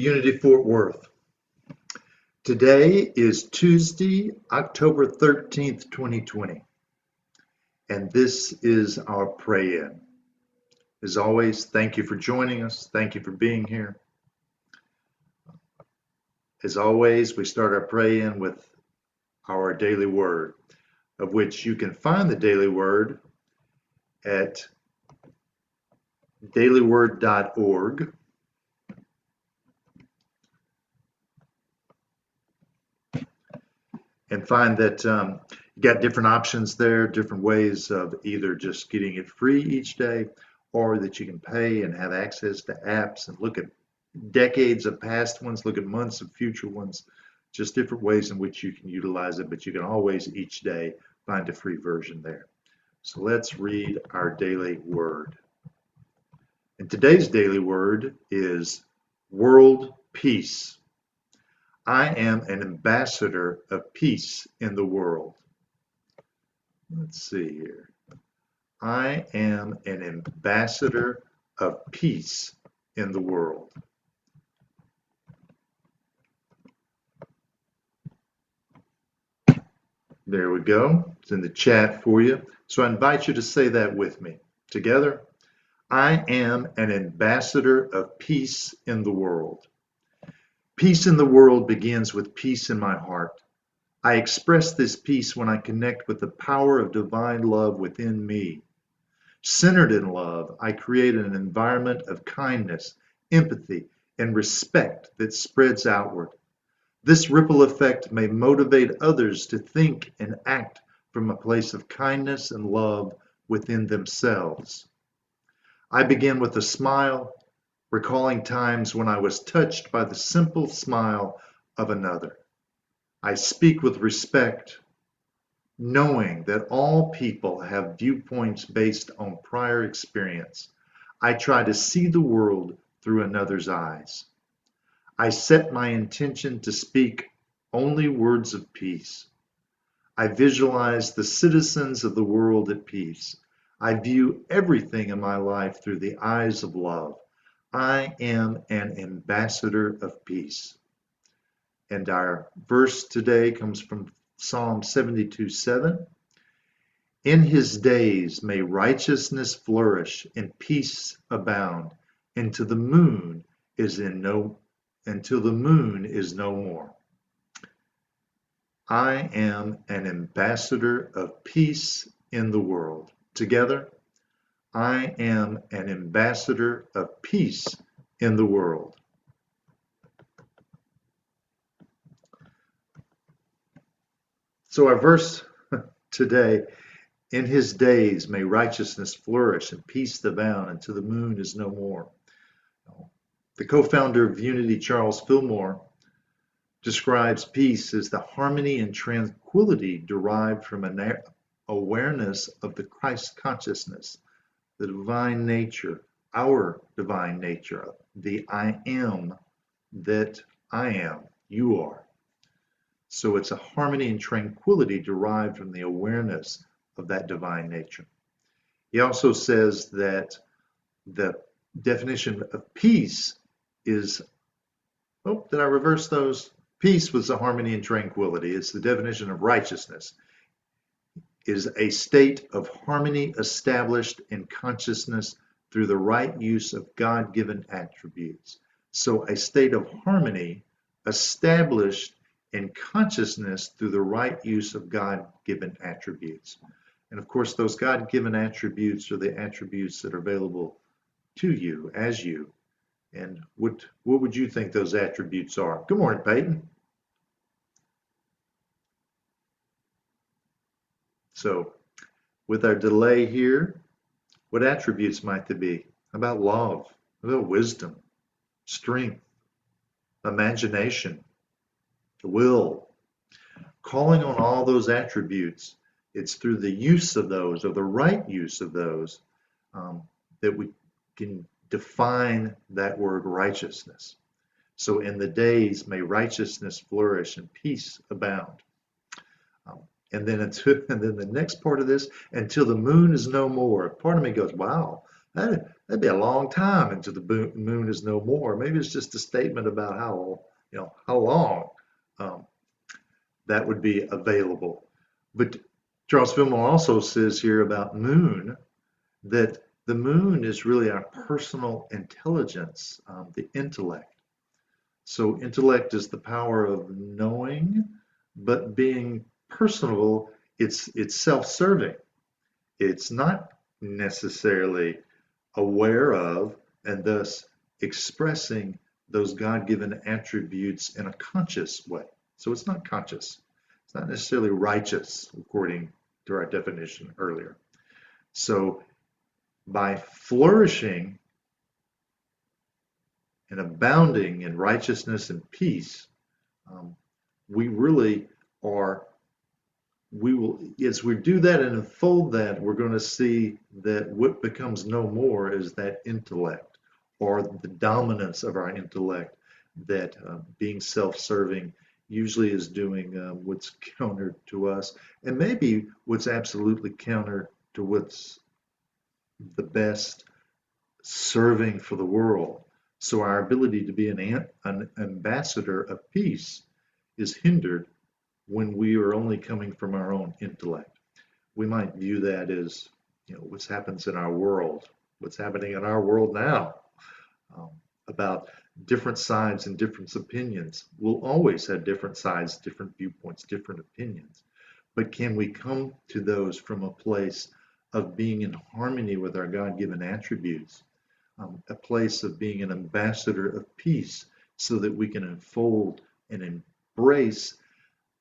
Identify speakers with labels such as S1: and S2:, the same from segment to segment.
S1: Unity Fort Worth. Today is Tuesday, October 13th, 2020, and this is our Pray-In. As always, thank you for joining us. Thank you for being here. As always, we start our Pray-In with our daily word, of which you can find the daily word at dailyword.org. And find that you got different options there, different ways of either just getting it free each day, or that you can pay and have access to apps and look at decades of past ones, look at months of future ones, just different ways in which you can utilize it, but you can always each day find a free version there. So let's read our daily word. And today's daily word is world peace. I am an ambassador of peace in the world. Let's see here. I am an ambassador of peace in the world. There we go. It's in the chat for you. So I invite you to say that with me. Together, I am an ambassador of peace in the world. Peace in the world begins with peace in my heart. I express this peace when I connect with the power of divine love within me. Centered in love, I create an environment of kindness, empathy, and respect that spreads outward. This ripple effect may motivate others to think and act from a place of kindness and love within themselves. I begin with a smile, recalling times when I was touched by the simple smile of another. I speak with respect, knowing that all people have viewpoints based on prior experience. I try to see the world through another's eyes. I set my intention to speak only words of peace. I visualize the citizens of the world at peace. I view everything in my life through the eyes of love. I am an ambassador of peace. And our verse today comes from Psalm 72:7. In his days may righteousness flourish and peace abound, until the moon is no more. I am an ambassador of peace in the world. Together, I am an ambassador of peace in the world. So our verse today, in his days may righteousness flourish and peace abound until the moon is no more. The co-founder of Unity, Charles Fillmore, describes peace as the harmony and tranquility derived from an awareness of the Christ consciousness, the divine nature, our divine nature, the I am that I am, you are. So it's a harmony and tranquility derived from the awareness of that divine nature. He also says that the definition of peace is, did I reverse those? Peace was the harmony and tranquility. It's the definition of righteousness. Is a state of harmony established in consciousness through the right use of God-given attributes. So a state of harmony established in consciousness through the right use of God-given attributes. And of course, those God-given attributes are the attributes that are available to you, as you. And what would you think those attributes are? Good morning, Peyton. So with our delay here, what attributes might they be? About love, about wisdom, strength, imagination, will. Calling on all those attributes, it's through the use of those, or the right use of those, that we can define that word righteousness. So in the days may righteousness flourish and peace abound. And then the next part of this, until the moon is no more. Part of me goes, wow, That'd be a long time until the moon is no more. Maybe it's just a statement about how long um, that would be available. But Charles Fillmore also says here about moon that the moon is really our personal intelligence, the intellect. So intellect is the power of knowing, but being personable, it's self-serving. It's not necessarily aware of and thus expressing those God-given attributes in a conscious way. So it's not conscious. It's not necessarily righteous according to our definition earlier. So by flourishing and abounding in righteousness and peace, um, we really are, we will, as we do that and unfold that, we're going to see that what becomes no more is that intellect or the dominance of our intellect that being self-serving usually is doing what's counter to us, and maybe what's absolutely counter to what's the best serving for the world. So our ability to be an ambassador of peace is hindered when we are only coming from our own intellect. We might view that as, what happens in our world, what's happening in our world now, um, about different sides and different opinions. We'll always have different sides, different viewpoints, different opinions. But can we come to those from a place of being in harmony with our God-given attributes, a place of being an ambassador of peace so that we can unfold and embrace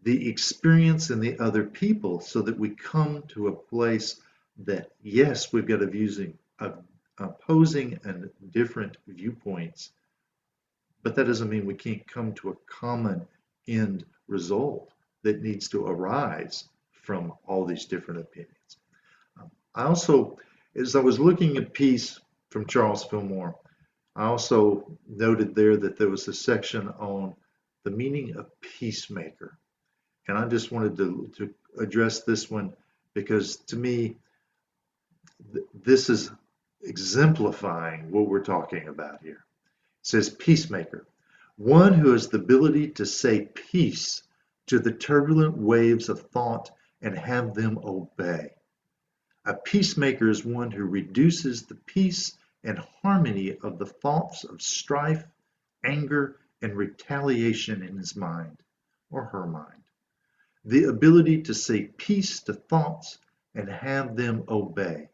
S1: the experience in the other people so that we come to a place that, yes, we've got opposing and different viewpoints, but that doesn't mean we can't come to a common end result that needs to arise from all these different opinions. I also, as I was looking at peace from Charles Fillmore, I also noted there that there was a section on the meaning of peacemaker. And I just wanted to address this one because to me, this is exemplifying what we're talking about here. It says peacemaker, one who has the ability to say peace to the turbulent waves of thought and have them obey. A peacemaker is one who reduces the peace and harmony of the thoughts of strife, anger, and retaliation in his mind or her mind. The ability to say peace to thoughts and have them obey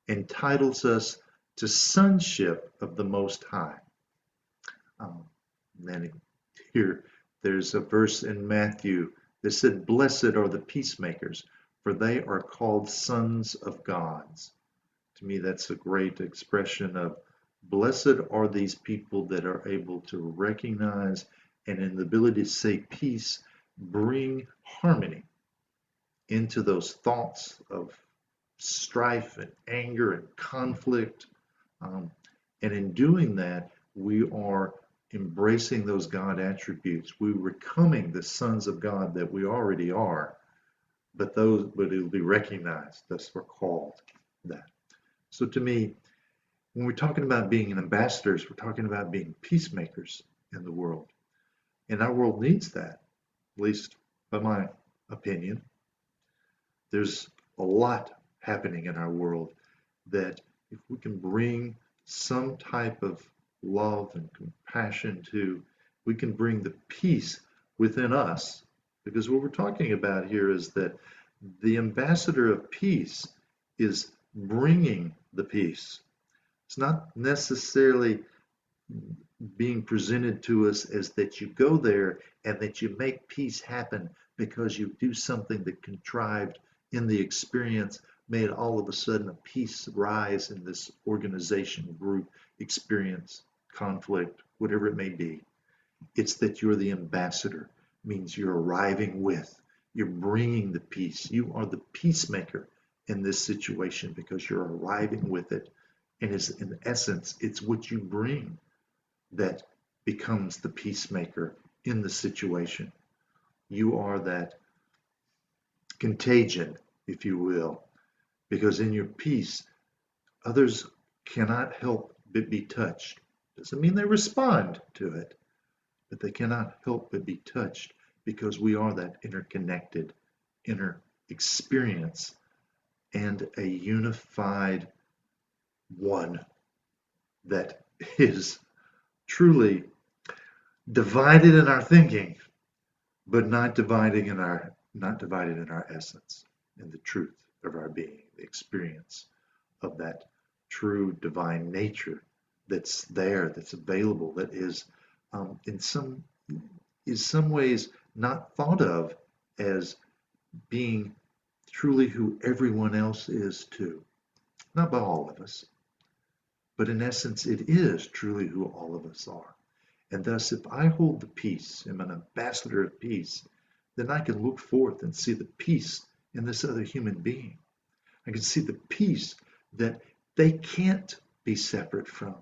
S1: entitles us to sonship of the Most High. Then here, there's a verse in Matthew that said, "Blessed are the peacemakers, for they are called sons of God." To me, that's a great expression of blessed are these people that are able to recognize and in the ability to say peace, bring harmony into those thoughts of strife and anger and conflict. And in doing that, we are embracing those God attributes. We're becoming the sons of God that we already are, but it'll be recognized. Thus, we're called that. So to me, when we're talking about being ambassadors, we're talking about being peacemakers in the world. And our world needs that, at least by my opinion. There's a lot happening in our world that if we can bring some type of love and compassion to, we can bring the peace within us. Because what we're talking about here is that the ambassador of peace is bringing the peace. It's not necessarily being presented to us as that you go there and that you make peace happen because you do something that contrived in the experience made all of a sudden a peace rise in this organization, group, experience, conflict, whatever it may be. It's that you're the ambassador, means you're arriving with, you're bringing the peace. You are the peacemaker in this situation because you're arriving with it. And it's, in essence, it's what you bring that becomes the peacemaker in the situation. You are that contagion, if you will, because in your peace, others cannot help but be touched. Doesn't mean they respond to it, but they cannot help but be touched because we are that interconnected inner experience and a unified one that is truly divided in our thinking, but not divided in our essence, in the truth of our being, the experience of that true divine nature that's there, that's available, that is in some ways not thought of as being truly who everyone else is too. Not by all of us, but in essence, it is truly who all of us are. And thus, if I hold the peace, am an ambassador of peace, then I can look forth and see the peace in this other human being. I can see the peace that they can't be separate from,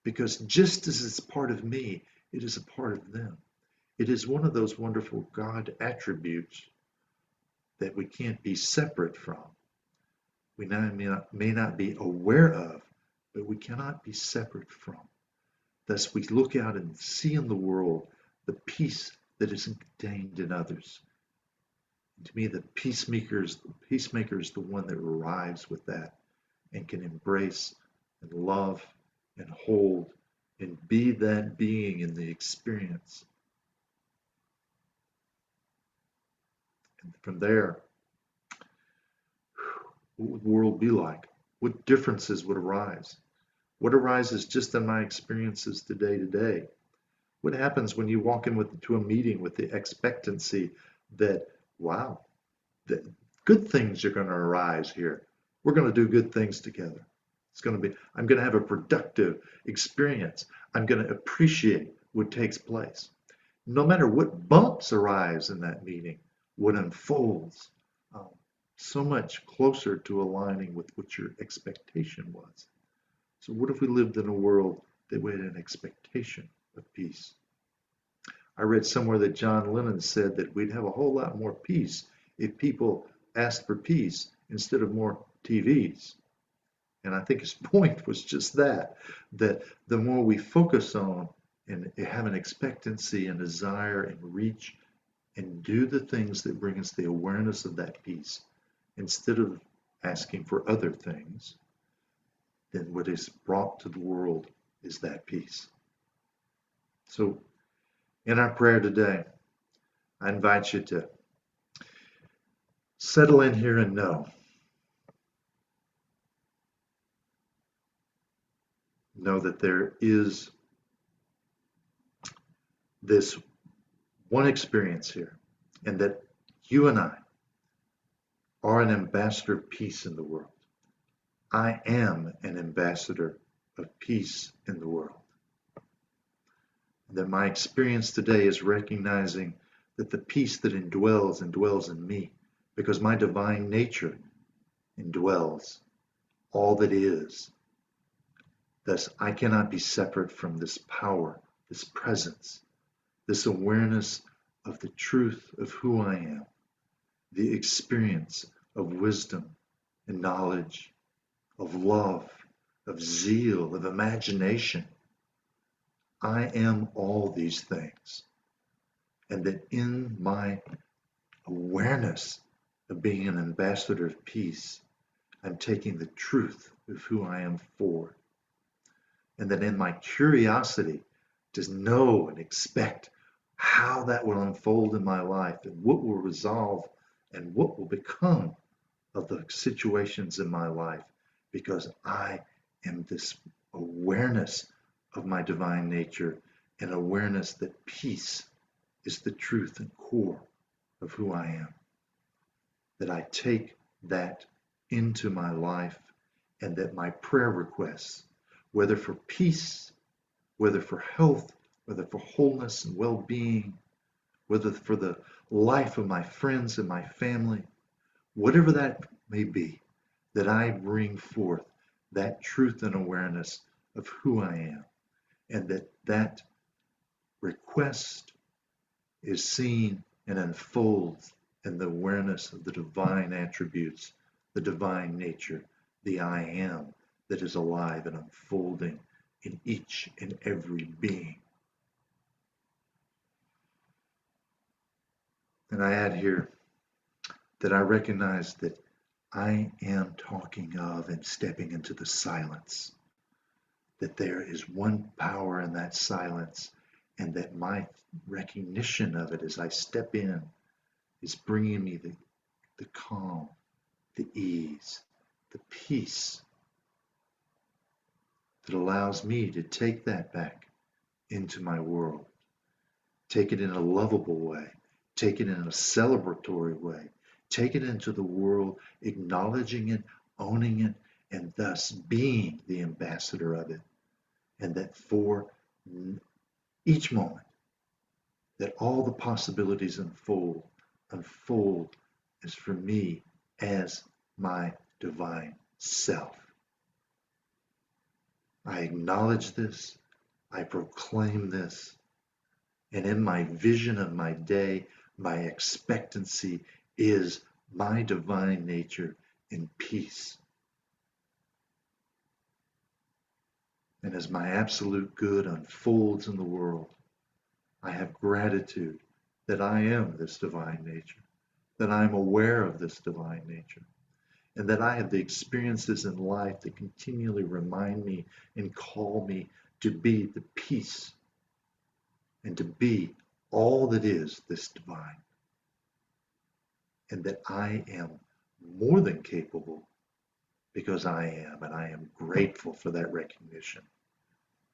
S1: because just as it's part of me, it is a part of them. It is one of those wonderful God attributes that we can't be separate from. We may not be aware of, but we cannot be separate from. Thus, we look out and see in the world the peace that is contained in others. And to me, the peacemaker is the one that arrives with that and can embrace and love and hold and be that being in the experience. And from there, what would the world be like? What differences would arise? What arises just in my experiences today to day? What happens when you walk to a meeting with the expectancy that, wow, that good things are going to arise here. We're going to do good things together. I'm going to have a productive experience. I'm going to appreciate what takes place. No matter what bumps arise in that meeting, what unfolds, so much closer to aligning with what your expectation was. So what if we lived in a world that we had an expectation of peace? I read somewhere that John Lennon said that we'd have a whole lot more peace if people asked for peace instead of more TVs. And I think his point was just that the more we focus on and have an expectancy and desire and reach and do the things that bring us the awareness of that peace, instead of asking for other things, then what is brought to the world is that peace. So in our prayer today, I invite you to settle in here and know that there is this one experience here, and that you and I are an ambassador of peace in the world. I am an ambassador of peace in the world. That my experience today is recognizing that the peace that indwells in me, because my divine nature indwells all that is. Thus, I cannot be separate from this power, this presence, this awareness of the truth of who I am, the experience of wisdom and knowledge, of love, of zeal, of imagination. I am all these things. And that in my awareness of being an ambassador of peace, I'm taking the truth of who I am for. And that in my curiosity to know and expect how that will unfold in my life and what will resolve and what will become of the situations in my life, because I am this awareness of my divine nature and awareness that peace is the truth and core of who I am. That I take that into my life, and that my prayer requests, whether for peace, whether for health, whether for wholeness and well-being, whether for the life of my friends and my family, whatever that may be, that I bring forth that truth and awareness of who I am, and that request is seen and unfolds in the awareness of the divine attributes, the divine nature, the I am that is alive and unfolding in each and every being. And I add here that I recognize that I am talking of and stepping into the silence, that there is one power in that silence, and that my recognition of it as I step in is bringing me the calm, the ease, the peace that allows me to take that back into my world, take it in a lovable way, take it in a celebratory way, take it into the world, acknowledging it, owning it, and thus being the ambassador of it. And that for each moment, that all the possibilities unfold as for me as my divine self. I acknowledge this, I proclaim this, and in my vision of my day, my expectancy is my divine nature in peace. And as my absolute good unfolds in the world, I have gratitude that I am this divine nature, that I am aware of this divine nature, and that I have the experiences in life that continually remind me and call me to be the peace and to be all that is this divine. And that I am more than capable because I am, and I am grateful for that recognition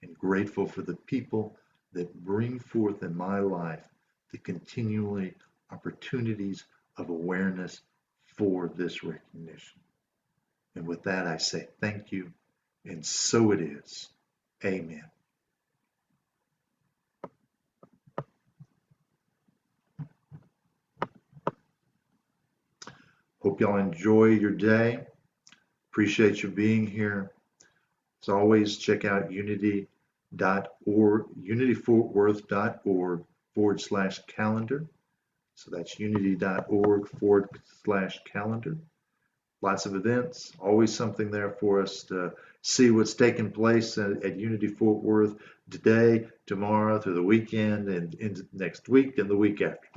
S1: and grateful for the people that bring forth in my life the continually opportunities of awareness for this recognition. And with that, I say thank you, and so it is. Amen. Hope y'all enjoy your day. Appreciate you being here. As always, check out unity.org, unityfortworth.org/calendar. So that's unity.org/calendar. Lots of events, always something there for us to see what's taking place at Unity Fort Worth today, tomorrow, through the weekend, and into next week and the week after.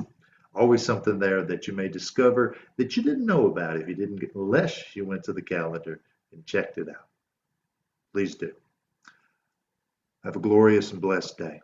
S1: Always something there that you may discover that you didn't know about if you didn't, unless you went to the calendar and checked it out. Please do. Have a glorious and blessed day.